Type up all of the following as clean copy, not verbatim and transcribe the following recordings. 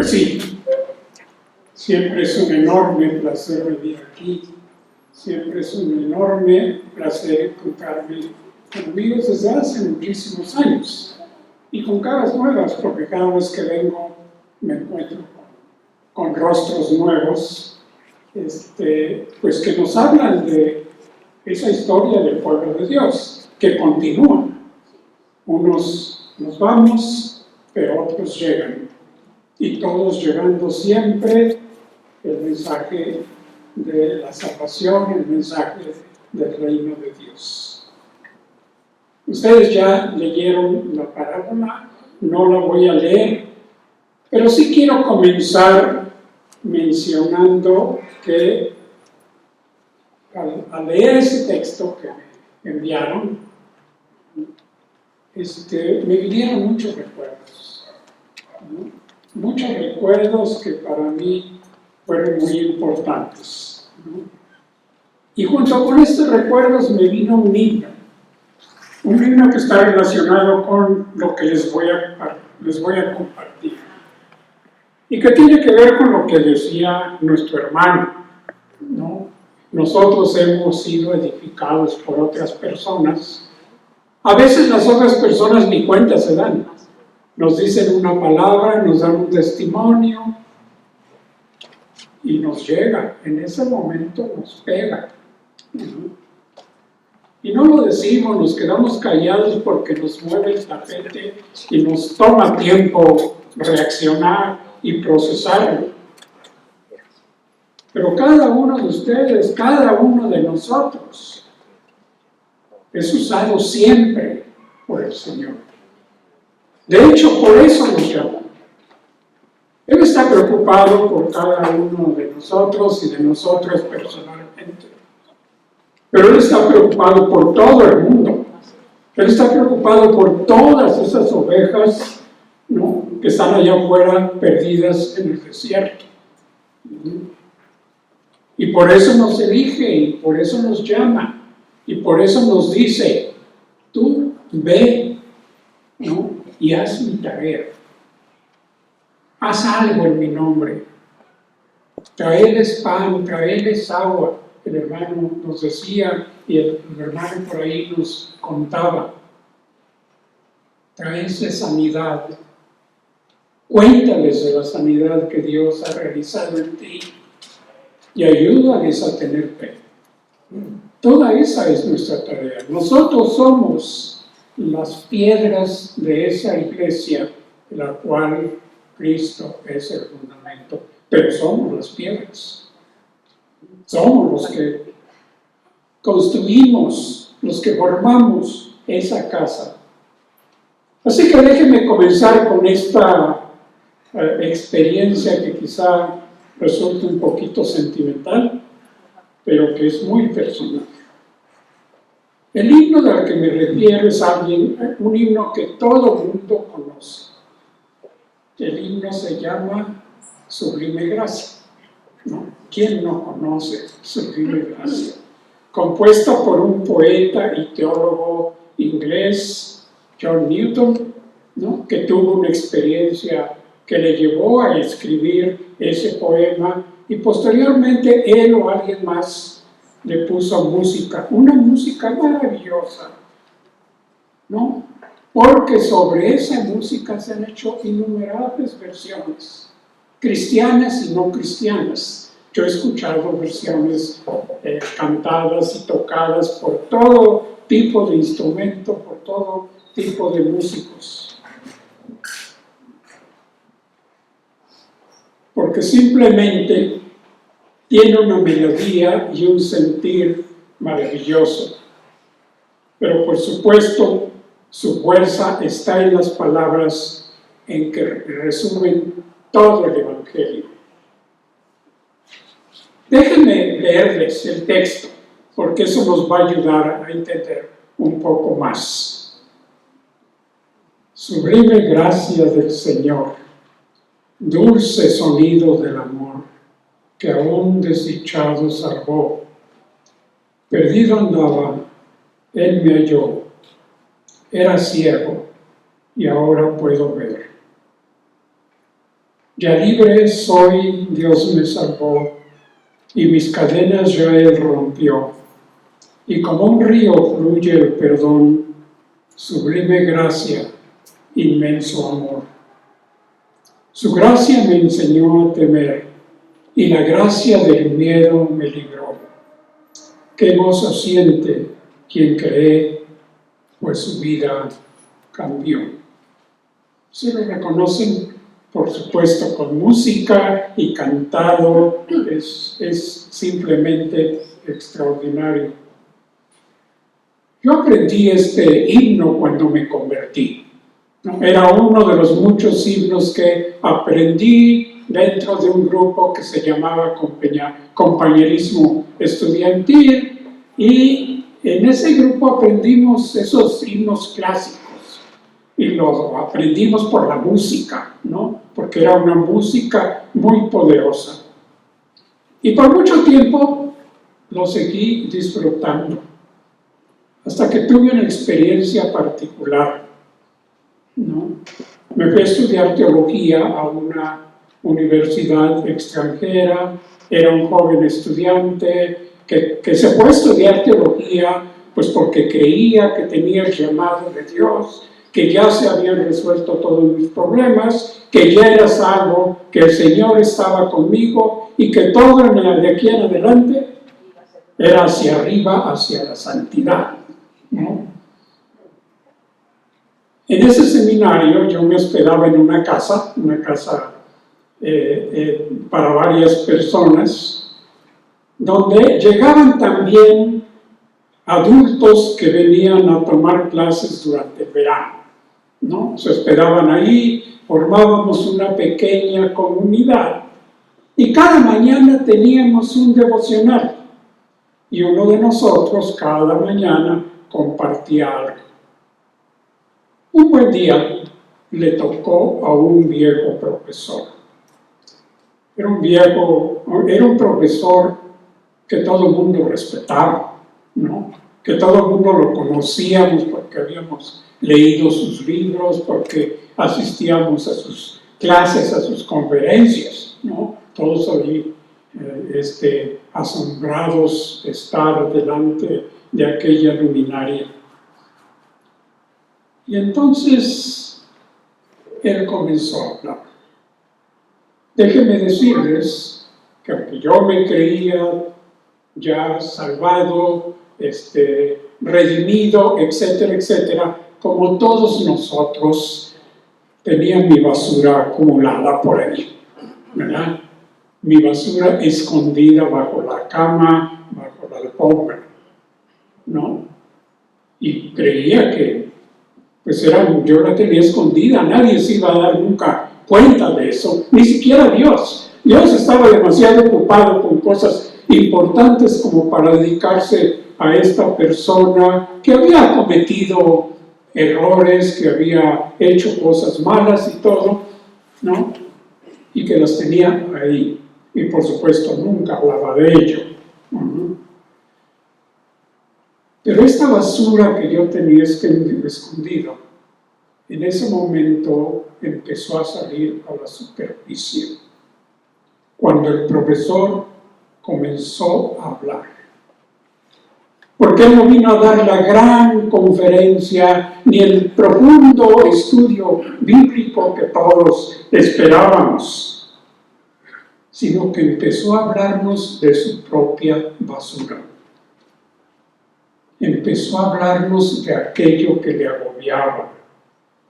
Pues sí, siempre es un enorme placer venir aquí, siempre es un enorme placer encontrarme con amigos desde hace muchísimos años y con caras nuevas, porque cada vez que vengo me encuentro con rostros nuevos, pues que nos hablan de esa historia del pueblo de Dios, que continúa. Unos nos vamos, pero otros llegan. Y todos llevando siempre el mensaje de la salvación, el mensaje del reino de Dios. Ustedes ya leyeron la parábola, no la voy a leer, pero sí quiero comenzar mencionando que al leer ese texto que me enviaron, me vinieron muchos recuerdos, ¿no? Muchos recuerdos que para mí fueron muy importantes, ¿no? Y junto con estos recuerdos me vino un himno que está relacionado con lo que les voy a compartir, y que tiene que ver con lo que decía nuestro hermano, ¿no? Nosotros hemos sido edificados por otras personas. A veces las otras personas ni cuenta se dan. Nos dicen una palabra, nos dan un testimonio y nos llega. En ese momento nos pega, ¿no? Y no lo decimos, nos quedamos callados porque nos mueve el tapete y nos toma tiempo reaccionar y procesarlo. Pero cada uno de ustedes, cada uno de nosotros, es usado siempre por el Señor. De hecho, por eso nos llama. Él está preocupado por cada uno de nosotros y de nosotros personalmente. Pero Él está preocupado por todo el mundo. Él está preocupado por todas esas ovejas, ¿no?, que están allá afuera perdidas en el desierto. Y por eso nos elige, y por eso nos llama, y por eso nos dice: tú ve, ¿no?, y haz mi tarea. Haz algo en mi nombre. Traerles pan, traerles agua. El hermano nos decía, y el hermano por ahí nos contaba. Traerles sanidad. Cuéntales de la sanidad que Dios ha realizado en ti y ayúdales a tener fe. Toda esa es nuestra tarea. Nosotros somos las piedras de esa iglesia, de la cual Cristo es el fundamento, pero somos las piedras. Somos los que construimos, los que formamos esa casa. Así que déjenme comenzar con esta experiencia que quizá resulte un poquito sentimental, pero que es muy personal. El himno al que me refiero es un himno que todo mundo conoce. El himno se llama Sublime Gracia, ¿no? ¿Quién no conoce Sublime Gracia? Compuesta por un poeta y teólogo inglés, John Newton, ¿no?, que tuvo una experiencia que le llevó a escribir ese poema, y posteriormente él o alguien más le puso música, una música maravillosa, ¿no? Porque sobre esa música se han hecho innumerables versiones, cristianas y no cristianas. Yo he escuchado versiones cantadas y tocadas por todo tipo de instrumento, por todo tipo de músicos. Porque simplemente tiene una melodía y un sentir maravilloso. Pero por supuesto, su fuerza está en las palabras en que resumen todo el Evangelio. Déjenme leerles el texto, porque eso nos va a ayudar a entender un poco más. Sublime gracia del Señor, dulce sonido del amor, que a un desdichado salvó. Perdido andaba, Él me halló. Era ciego y ahora puedo ver. Ya libre soy, Dios me salvó, y mis cadenas ya Él rompió. Y como un río fluye el perdón, sublime gracia, inmenso amor. Su gracia me enseñó a temer, y la gracia del miedo me libró. Qué gozo siente quien cree, pues su vida cambió. ¿Se lo reconocen? Por supuesto, con música y cantado, es simplemente extraordinario. Yo aprendí este himno cuando me convertí. Era uno de los muchos himnos que aprendí dentro de un grupo que se llamaba Compañerismo Estudiantil, y en ese grupo aprendimos esos himnos clásicos y lo aprendimos por la música, ¿no? Porque era una música muy poderosa. Y por mucho tiempo lo seguí disfrutando, hasta que tuve una experiencia particular, ¿no? Me fui a estudiar teología a una universidad extranjera, era un joven estudiante que se fue a estudiar teología pues porque creía que tenía el llamado de Dios, que ya se habían resuelto todos mis problemas, que ya era salvo, que el Señor estaba conmigo y que todo de aquí en adelante era hacia arriba, hacia la santidad, ¿no? En ese seminario yo me hospedaba en una casa para varias personas, donde llegaban también adultos que venían a tomar clases durante el verano, ¿no? Se hospedaban ahí, formábamos una pequeña comunidad y cada mañana teníamos un devocional y uno de nosotros cada mañana compartía algo. Un buen día le tocó a un viejo profesor. Era un profesor que todo el mundo respetaba, ¿no? Que todo el mundo lo conocíamos porque habíamos leído sus libros, porque asistíamos a sus clases, a sus conferencias, ¿no? Todos ahí asombrados de estar delante de aquella luminaria. Y entonces él comenzó a hablar. Déjenme decirles que aunque yo me creía ya salvado, redimido, etcétera, etcétera, como todos nosotros, tenía mi basura acumulada por ahí, ¿verdad? Mi basura escondida bajo la cama, bajo la alfombra, ¿no? Y creía que pues yo la tenía escondida, nadie se iba a dar nunca cuenta de eso, ni siquiera Dios. Dios estaba demasiado ocupado con cosas importantes como para dedicarse a esta persona que había cometido errores, que había hecho cosas malas y todo, ¿no? Y que las tenía ahí. Y por supuesto nunca hablaba de ello. Pero esta basura que yo tenía escondido, en ese momento empezó a salir a la superficie, cuando el profesor comenzó a hablar. Porque él no vino a dar la gran conferencia ni el profundo estudio bíblico que todos esperábamos, sino que empezó a hablarnos de su propia basura. Empezó a hablarnos de aquello que le agobiaba.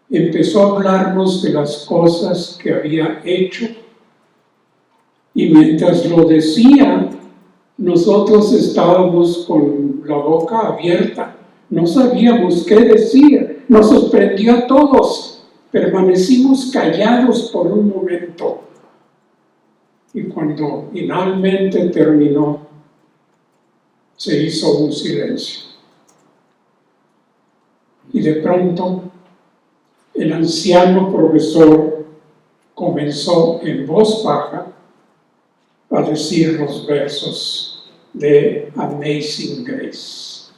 Empezó a hablarnos de las cosas que había hecho. Y mientras lo decía, nosotros estábamos con la boca abierta. No sabíamos qué decir. Nos sorprendió a todos. Permanecimos callados por un momento. Y cuando finalmente terminó, se hizo un silencio. Y de pronto, el anciano profesor comenzó en voz baja a decir los versos de Amazing Grace.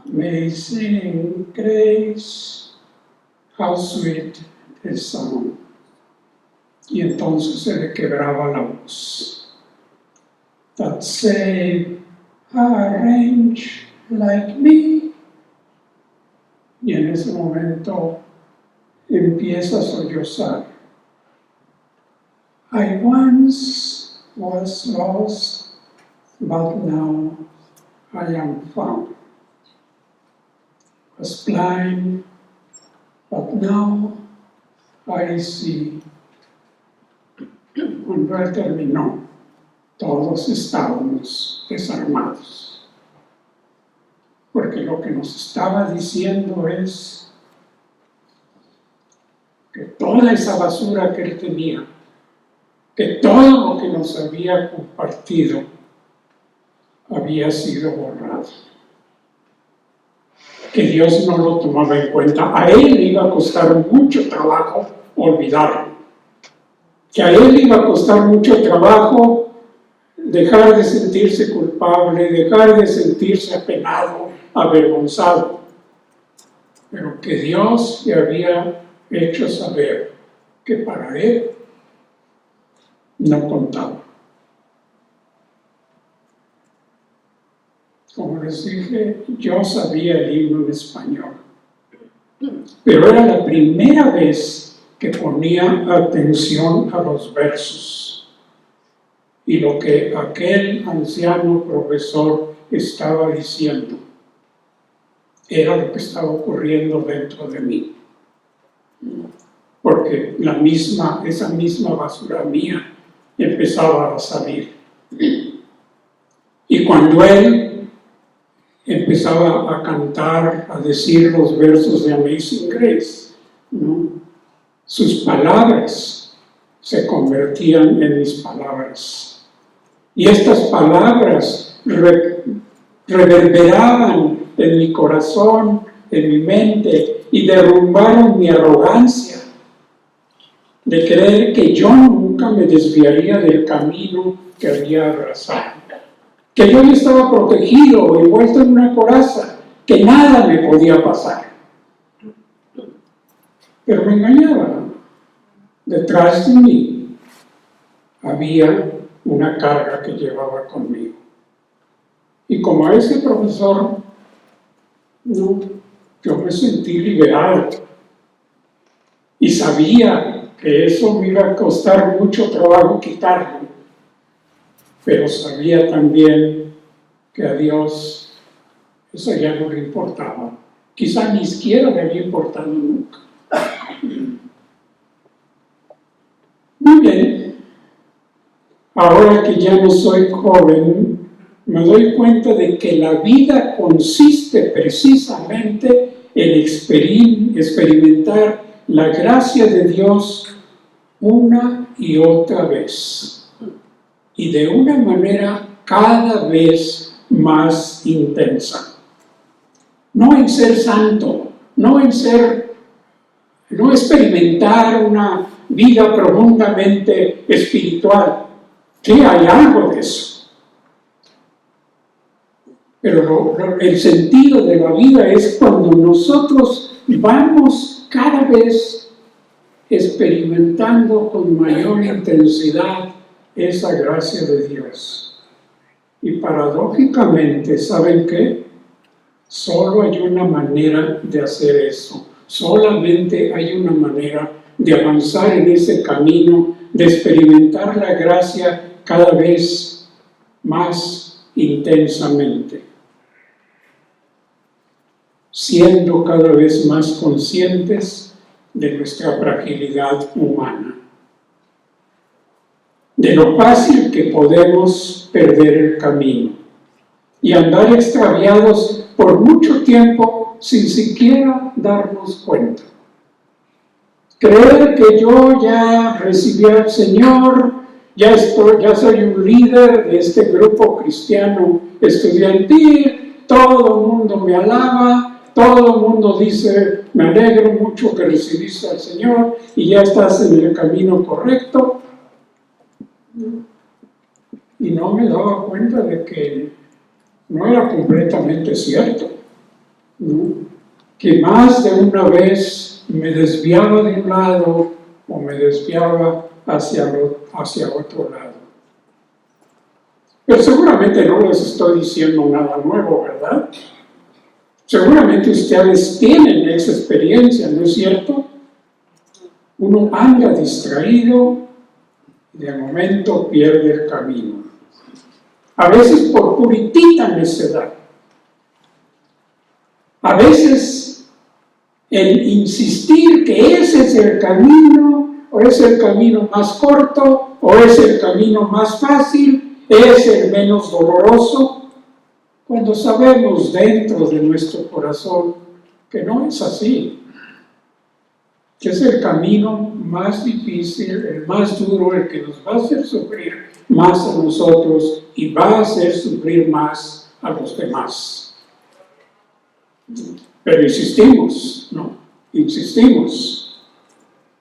Amazing grace, how sweet the sound Y entonces se le quebraba la voz. That say, arrange like me. Y en ese momento empieza a sollozar. I once was lost, but now I am found. Was blind, but now I see. Cuando él terminó, todos estábamos desarmados. Porque lo que nos estaba diciendo es que toda esa basura que él tenía, que todo lo que nos había compartido había sido borrado. Que Dios no lo tomaba en cuenta. A él le iba a costar mucho trabajo olvidarlo. Que a él le iba a costar mucho trabajo dejar de sentirse culpable, dejar de sentirse apenado, avergonzado. Pero que Dios le había hecho saber que para él no contaba. Como les dije, yo sabía el himno en español, pero era la primera vez que ponía atención a los versos y lo que aquel anciano profesor estaba diciendo era lo que estaba ocurriendo dentro de mí, porque esa misma basura mía empezaba a salir. Y cuando él empezaba a cantar, a decir los versos de Amazing Grace, ¿no? Sus palabras se convertían en mis palabras. Y estas palabras reverberaban en mi corazón, en mi mente, y derrumbaron mi arrogancia de creer que yo nunca me desviaría del camino que había abrazado. Que yo ya estaba protegido, envuelto en una coraza, que nada me podía pasar. Pero me engañaba. Detrás de mí había una carga que llevaba conmigo. Y como a ese profesor, no, yo me sentí liberado. Y sabía que eso me iba a costar mucho trabajo quitarlo. Pero sabía también que a Dios eso ya no le importaba. Quizá ni siquiera le había importado nunca. Muy bien. Ahora que ya no soy joven, me doy cuenta de que la vida consiste precisamente en experimentar la gracia de Dios una y otra vez. Y de una manera cada vez más intensa. No en ser santo, no experimentar una vida profundamente espiritual. Sí, hay algo de eso. Pero el sentido de la vida es cuando nosotros vamos cada vez experimentando con mayor intensidad esa gracia de Dios. Y paradójicamente, ¿saben qué? Solo hay una manera de hacer eso. Solamente hay una manera de avanzar en ese camino, de experimentar la gracia cada vez más intensamente, siendo cada vez más conscientes de nuestra fragilidad humana, de lo fácil que podemos perder el camino y andar extraviados por mucho tiempo sin siquiera darnos cuenta. Creer que yo ya recibí al Señor, ya soy un líder de este grupo cristiano estudiantil, todo el mundo me alaba, todo el mundo dice, me alegro mucho que recibiste al Señor y ya estás en el camino correcto. Y no me daba cuenta de que no era completamente cierto, ¿no? Que más de una vez me desviaba de un lado o me desviaba hacia otro lado. Pero seguramente no les estoy diciendo nada nuevo, ¿verdad? Seguramente ustedes tienen esa experiencia, ¿no es cierto? Uno anda distraído y de momento pierde el camino. A veces por puritita necedad. A veces el insistir que ese es el camino, o es el camino más corto, o es el camino más fácil, es el menos doloroso, cuando sabemos dentro de nuestro corazón que no es así, que es el camino más difícil, el más duro, el que nos va a hacer sufrir más a nosotros y va a hacer sufrir más a los demás. Pero insistimos, ¿no? Insistimos,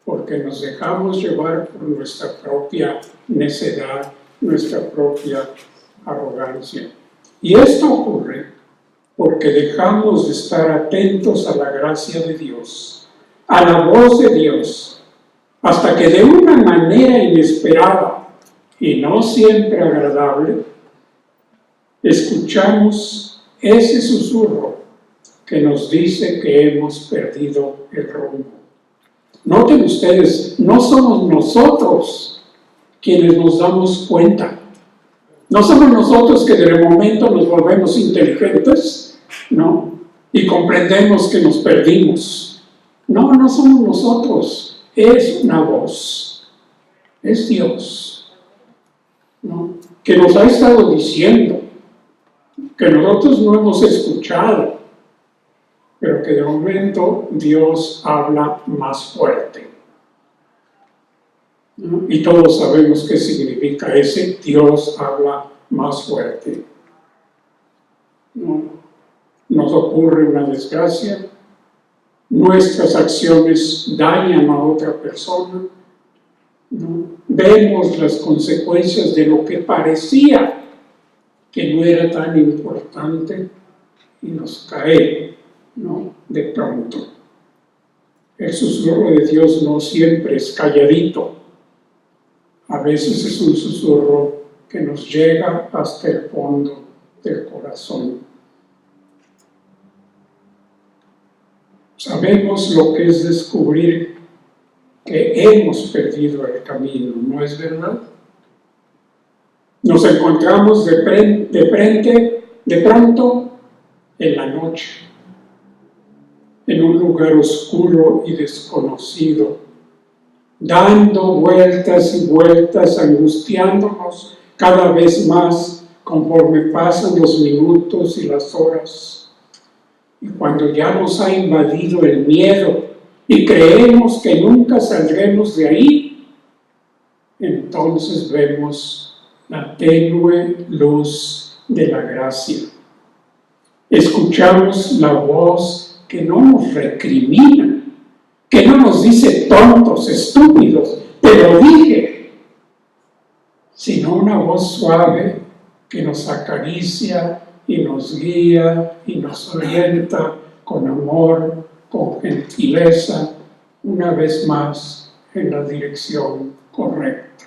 porque nos dejamos llevar por nuestra propia necedad, nuestra propia arrogancia. Y esto ocurre porque dejamos de estar atentos a la gracia de Dios, a la voz de Dios, hasta que de una manera inesperada y no siempre agradable, escuchamos ese susurro que nos dice que hemos perdido el rumbo. Noten ustedes, no somos nosotros quienes nos damos cuenta. No somos nosotros que de momento nos volvemos inteligentes, ¿no? Y comprendemos que nos perdimos. No, no somos nosotros. Es una voz. Es Dios, ¿no? Que nos ha estado diciendo, que nosotros no hemos escuchado, pero que de momento Dios habla más fuerte. Y todos sabemos qué significa ese Dios habla más fuerte. ¿No? Nos ocurre una desgracia, nuestras acciones dañan a otra persona, ¿no? Vemos las consecuencias de lo que parecía que no era tan importante y nos cae, ¿no? De pronto. El susurro de Dios no siempre es calladito. A veces es un susurro que nos llega hasta el fondo del corazón. Sabemos lo que es descubrir que hemos perdido el camino, ¿no es verdad? Nos encontramos de pronto en la noche, en un lugar oscuro y desconocido, dando vueltas y vueltas, angustiándonos cada vez más conforme pasan los minutos y las horas. Y cuando ya nos ha invadido el miedo y creemos que nunca saldremos de ahí, entonces vemos la tenue luz de la gracia. Escuchamos la voz que no nos recrimina, que no nos dice tontos, estúpidos, te lo dije, sino una voz suave que nos acaricia y nos guía y nos orienta con amor, con gentileza, una vez más en la dirección correcta.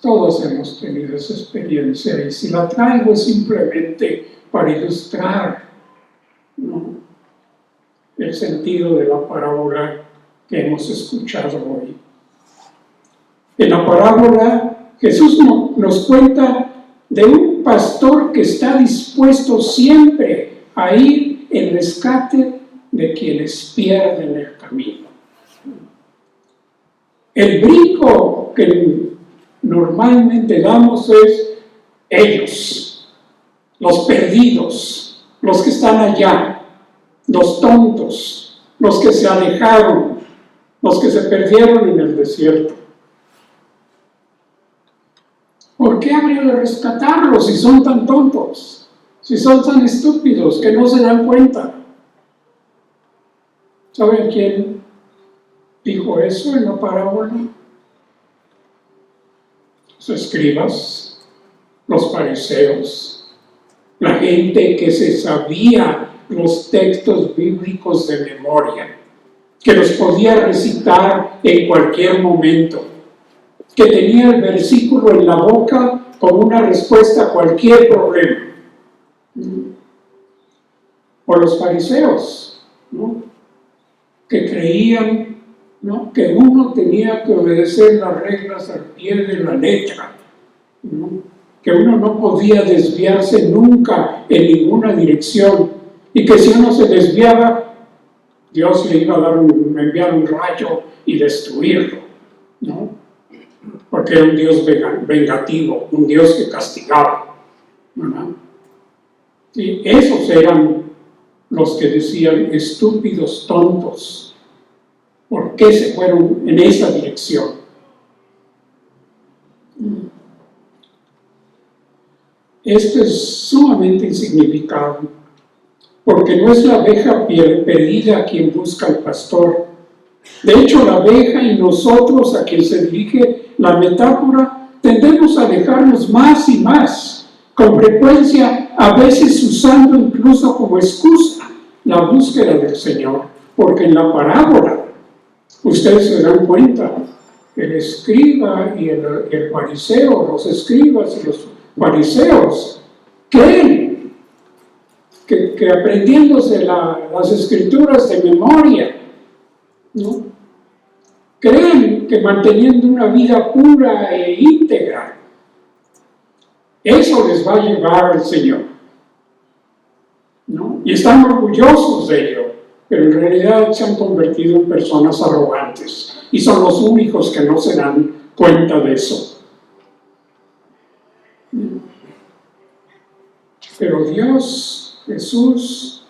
Todos hemos tenido esa experiencia y si la traigo es simplemente para ilustrar, ¿no?, el sentido de la parábola que hemos escuchado hoy. En la parábola, Jesús nos cuenta de un pastor que está dispuesto siempre a ir en rescate de quienes pierden el camino. El brinco que normalmente damos es ellos, los perdidos, los que están allá, los tontos, los que se alejaron, los que se perdieron en el desierto. ¿Por qué habría de rescatarlos si son tan tontos? Si son tan estúpidos que no se dan cuenta. ¿Saben quién dijo eso en la parábola? Los escribas, los fariseos, la gente que se sabía los textos bíblicos de memoria. que los podía recitar en cualquier momento, que tenía el versículo en la boca como una respuesta a cualquier problema. O los fariseos, ¿no?, que creían, ¿no?, que uno tenía que obedecer las reglas al pie de la letra, ¿no?, que uno no podía desviarse nunca en ninguna dirección, y que si uno se desviaba, Dios le iba a enviar un rayo y destruirlo, ¿no?, porque era un Dios vengativo, un Dios que castigaba, ¿verdad? Y esos eran los que decían: estúpidos, tontos, ¿por qué se fueron en esa dirección? Esto es sumamente insignificante, porque no es la oveja perdida a quien busca el pastor. De hecho, la oveja y nosotros, a quien se dirige la metáfora, tendemos a alejarnos más y más, con frecuencia, a veces usando incluso como excusa la búsqueda del Señor, porque en la parábola, ustedes se dan cuenta, el escriba y el fariseo, los escribas y los fariseos, creen que aprendiéndose las escrituras de memoria, ¿no?, creen que manteniendo una vida pura e íntegra, eso les va a llevar al Señor, ¿no?, y están orgullosos de ello, pero en realidad se han convertido en personas arrogantes, y son los únicos que no se dan cuenta de eso. Pero Dios, Jesús,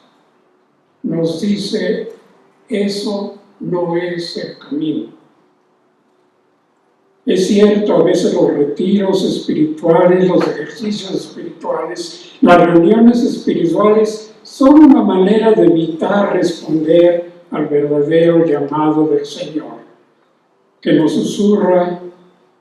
nos dice: eso no es el camino. Es cierto, a veces los retiros espirituales, los ejercicios espirituales, las reuniones espirituales son una manera de evitar responder al verdadero llamado del Señor, que nos susurra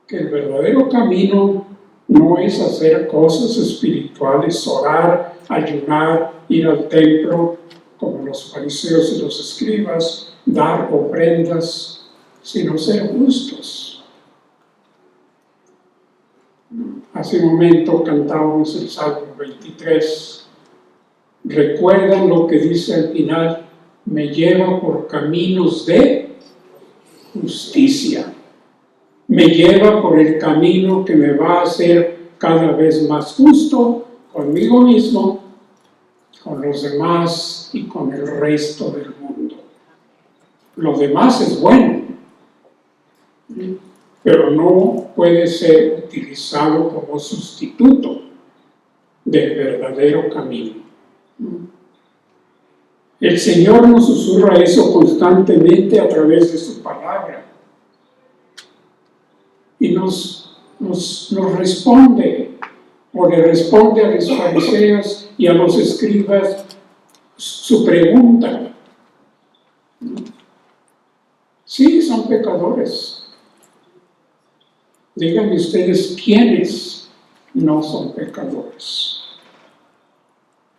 que el verdadero camino no es hacer cosas espirituales, orar, ayunar, ir al templo, como los fariseos y los escribas, dar ofrendas, sino ser justos. Hace un momento cantábamos el Salmo 23. ¿Recuerdan lo que dice al final? Me lleva por caminos de justicia. Me lleva por el camino que me va a hacer cada vez más justo conmigo mismo, con los demás y con el resto del mundo. Lo demás es bueno, pero no puede ser utilizado como sustituto del verdadero camino. El Señor nos susurra eso constantemente a través de su palabra. Y nos responde, o le responde a los fariseos y a los escribas su pregunta. Sí, son pecadores. Díganme ustedes quiénes no son pecadores.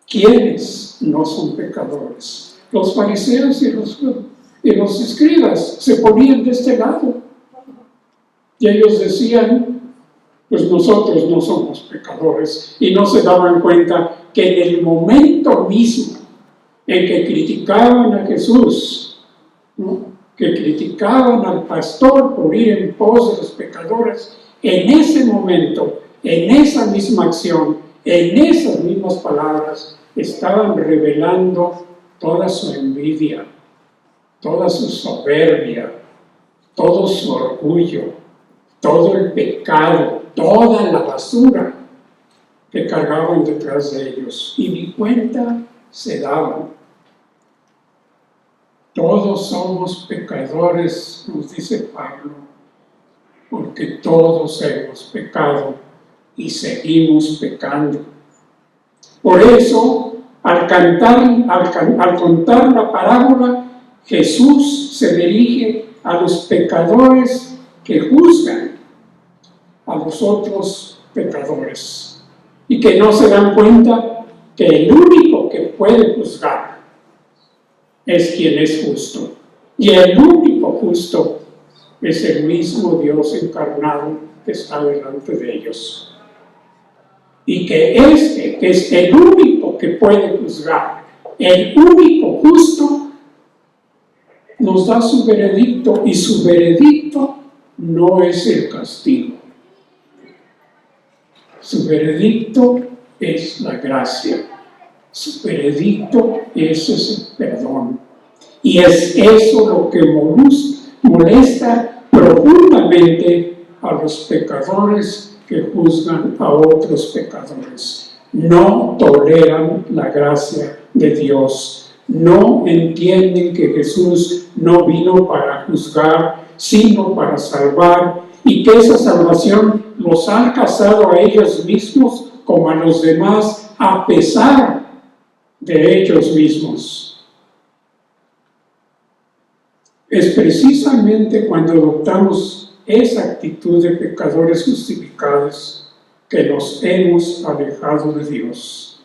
¿Quiénes no son pecadores? Los fariseos y los escribas se ponían de este lado. Y ellos decían: pues nosotros no somos pecadores, y no se daban cuenta que en el momento mismo en que criticaban a Jesús, ¿no?, que criticaban al pastor por ir en pos de los pecadores, en ese momento, en esa misma acción, en esas mismas palabras, estaban revelando toda su envidia, toda su soberbia, todo su orgullo, todo el pecado, toda la basura que cargaban detrás de ellos, y ni cuenta se daban. Todos somos pecadores, nos dice Pablo, porque todos hemos pecado y seguimos pecando. Por eso, al contar la parábola, Jesús se dirige a los pecadores que juzgan a los otros pecadores y que no se dan cuenta que el único que puede juzgar es quien es justo, Y el único justo es el mismo Dios encarnado que está delante de ellos. Y que es el único que puede juzgar, el único justo, nos da su veredicto, y su veredicto no es el castigo. Su veredicto es la gracia. Su veredicto es ese perdón. Y es eso lo que molesta profundamente a los pecadores que juzgan a otros pecadores. No toleran la gracia de Dios. No entienden que Jesús no vino para juzgar, sino para salvar, y que esa salvación los ha alcanzado a ellos mismos como a los demás, a pesar de ellos mismos. Es precisamente cuando adoptamos esa actitud de pecadores justificados que nos hemos alejado de Dios,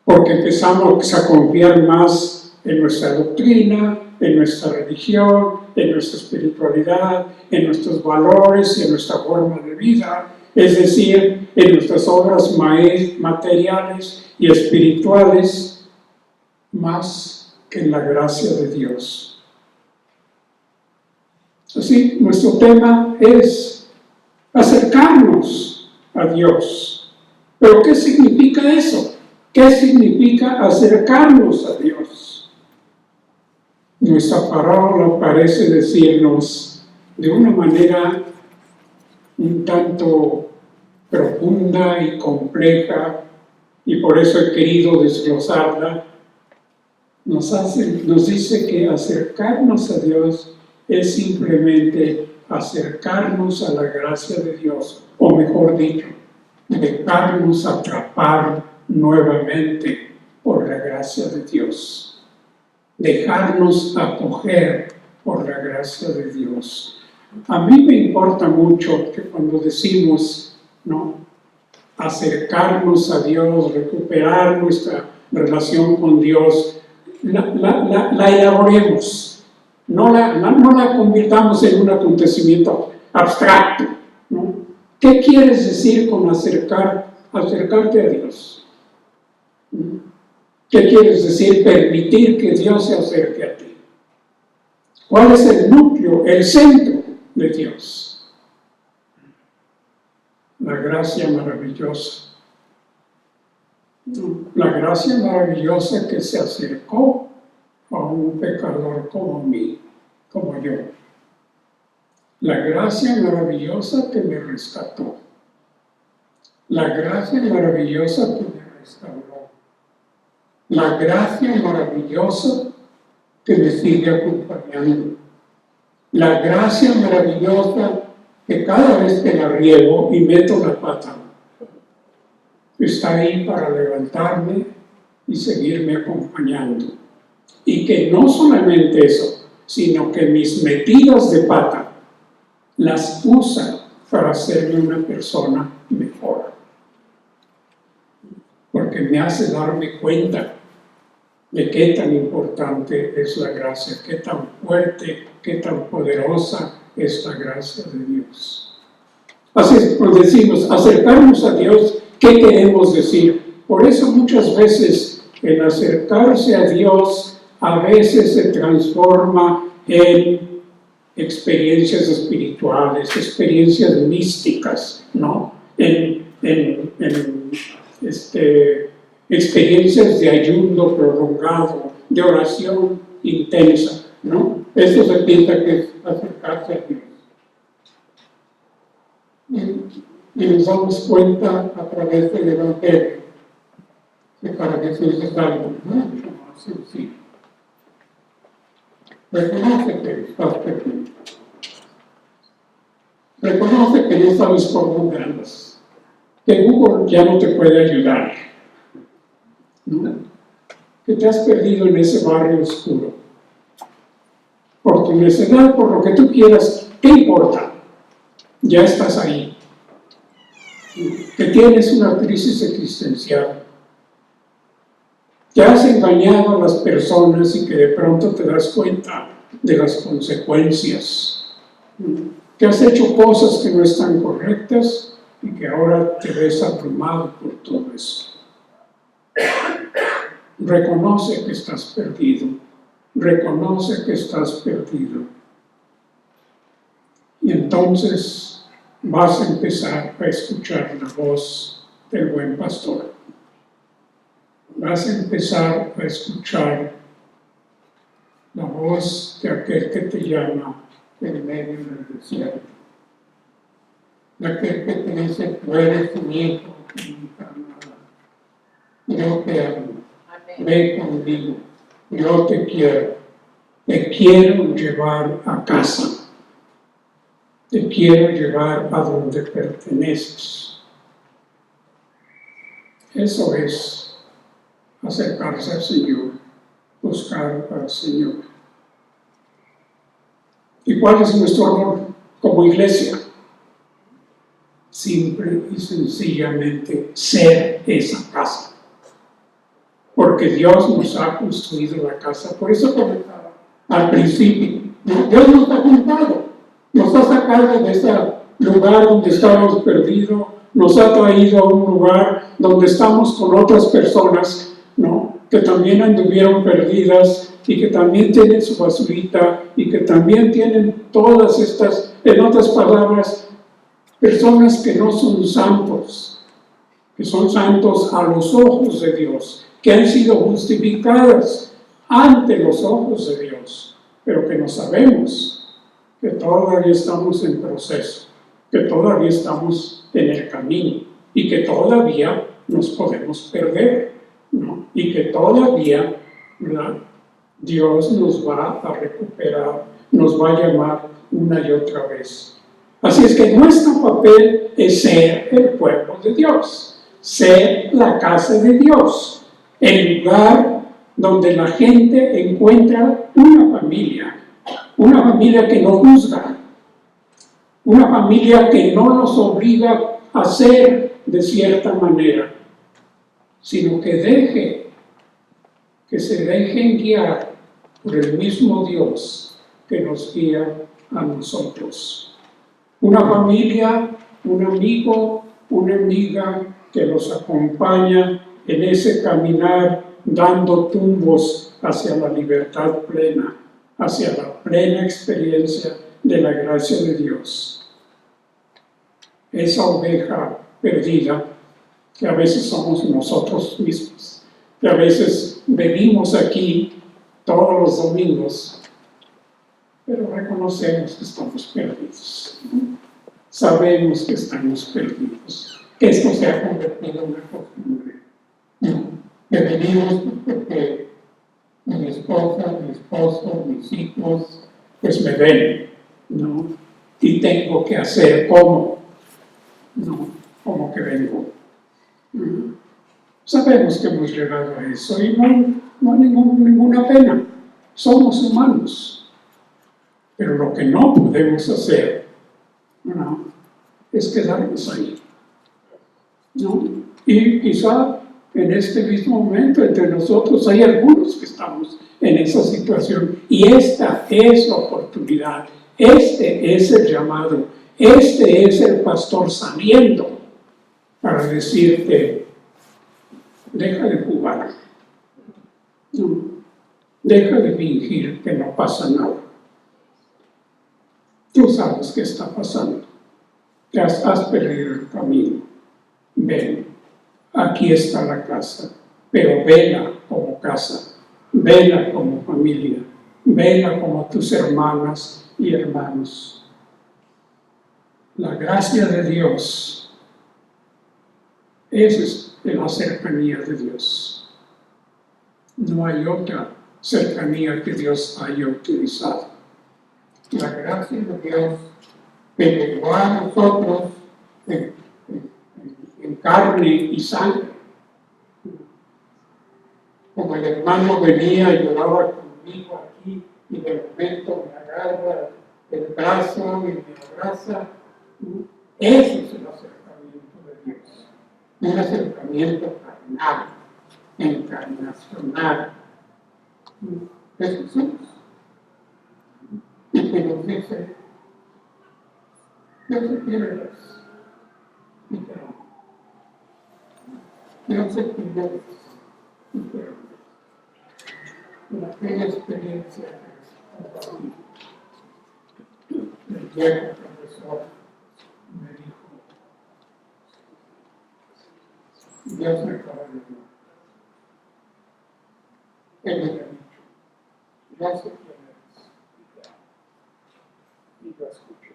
porque empezamos a confiar más en nuestra doctrina, en nuestra religión, en nuestra espiritualidad, en nuestros valores y en nuestra forma de vida, es decir, en nuestras obras materiales y espirituales, más que en la gracia de Dios. Así, nuestro tema es acercarnos a Dios. ¿Pero qué significa eso? ¿Qué significa acercarnos a Dios? Nuestra parábola parece decirnos de una manera un tanto profunda y compleja, y por eso he querido desglosarla. Nos dice que acercarnos a Dios es simplemente acercarnos a la gracia de Dios, o mejor dicho, dejarnos atrapar nuevamente por la gracia de Dios, dejarnos acoger por la gracia de Dios. A mí me importa mucho que cuando decimos, ¿no?, acercarnos a Dios, recuperar nuestra relación con Dios, la elaboremos. No la convirtamos en un acontecimiento abstracto, ¿no? ¿Qué quieres decir con acercarte a Dios? ¿Qué quieres decir permitir que Dios se acerque a ti? ¿Cuál es el núcleo, el centro de Dios? La gracia maravillosa. La gracia maravillosa que se acercó a un pecador como mí, como yo. La gracia maravillosa que me rescató. La gracia maravillosa que me restauró. La gracia maravillosa que me sigue acompañando. La gracia maravillosa que cada vez que la riego y meto la pata, está ahí para levantarme y seguirme acompañando. Y que no solamente eso, sino que mis metidas de pata las usa para hacerme una persona mejor. Porque me hace darme cuenta de qué tan importante es la gracia, qué tan fuerte, qué tan poderosa es la gracia de Dios. Así cuando decimos acercarnos a Dios, ¿qué queremos decir? Por eso muchas veces el acercarse a Dios a veces se transforma en experiencias espirituales, experiencias místicas, ¿no? En experiencias de ayuno prolongado, de oración intensa, ¿no? Esto se piensa que es acercarse a Dios. Y nos damos cuenta a través del Evangelio que para Jesús es algo mucho más sencillo. Reconoce que estás perdido. Reconoce que no sabes por dónde andas. Que Google ya no te puede ayudar, ¿no? Que te has perdido en ese barrio oscuro. Por tu necedad, por lo que tú quieras, ¿qué importa? Ya estás ahí. Que tienes una crisis existencial. Que has engañado a las personas y que de pronto te das cuenta de las consecuencias. Que has hecho cosas que no están correctas y que ahora te ves abrumado por todo eso. Reconoce que estás perdido. Reconoce que estás perdido. Y entonces vas a empezar a escuchar la voz del buen pastor. Vas a empezar a escuchar la voz de aquel que te llama en medio del desierto. De aquel que te dice, tú eres mi hijo, mi hija amada. Yo te amo. Ve conmigo. Yo te quiero. Te quiero llevar a casa. Te quiero llevar a donde perteneces. Eso es acercarse al Señor, buscar al Señor. ¿Y cuál es nuestro rol como iglesia? Simple y sencillamente ser esa casa. Porque Dios nos ha construido la casa. Por eso comentaba al principio, Dios nos ha juntado, nos ha sacado de ese lugar donde estábamos perdidos, nos ha traído a un lugar donde estamos con otras personas, ¿no?, que también anduvieron perdidas y que también tienen su basurita y que también tienen todas estas, en otras palabras, personas que no son santos, que son santos a los ojos de Dios, que han sido justificadas ante los ojos de Dios, pero que no sabemos que todavía estamos en proceso, que todavía estamos en el camino y que todavía nos podemos perder, ¿no? Y que todavía, ¿verdad?, Dios nos va a recuperar, nos va a llamar una y otra vez. Así es que nuestro papel es ser el pueblo de Dios, ser la casa de Dios, el lugar donde la gente encuentra una familia que no juzga, una familia que no nos obliga a ser de cierta manera, sino que se dejen guiar por el mismo Dios que nos guía a nosotros. Una familia, un amigo, una amiga que los acompaña en ese caminar, dando tumbos hacia la libertad plena, hacia la plena experiencia de la gracia de Dios. Esa oveja perdida, que a veces somos nosotros mismos, que a veces venimos aquí todos los domingos, pero reconocemos que estamos perdidos. Sabemos que estamos perdidos, que esto se ha convertido en una costumbre. Que venimos porque mi esposa, mi esposo, mis hijos, pues me ven, ¿no? Y tengo que hacer como que vengo. Sabemos que hemos llegado a eso y no hay ninguna pena. Somos humanos. Pero lo que no podemos hacer, ¿no?, es quedarnos ahí, ¿no? Y quizá en este mismo momento entre nosotros hay algunos que estamos en esa situación y esta es la oportunidad, este es el llamado, este es el pastor saliendo para decirte, deja de jugar, ¿no?, deja de fingir que no pasa nada. Tú sabes qué está pasando, que has perdido el camino. Ven, aquí está la casa, pero vela como casa, vela como familia, vela como tus hermanas y hermanos. La gracia de Dios, esa es la cercanía de Dios. No hay otra cercanía que Dios haya utilizado. La gracia de Dios que llegó a nosotros en carne y sangre. Como el hermano venía y lloraba conmigo aquí y de momento me agarra el brazo y me abraza. Ese es el acercamiento de Dios. Un acercamiento carnal, encarnacional. Es Jesús. y que nos dice, no sé quién eres, y te amo. No sé quién eres, y te amo. En aquella experiencia que compartí, el viejo profesor me dijo, Dios me acaba de decir, Él me ha dicho, no sé quién eres, y te amo. Y lo escucho.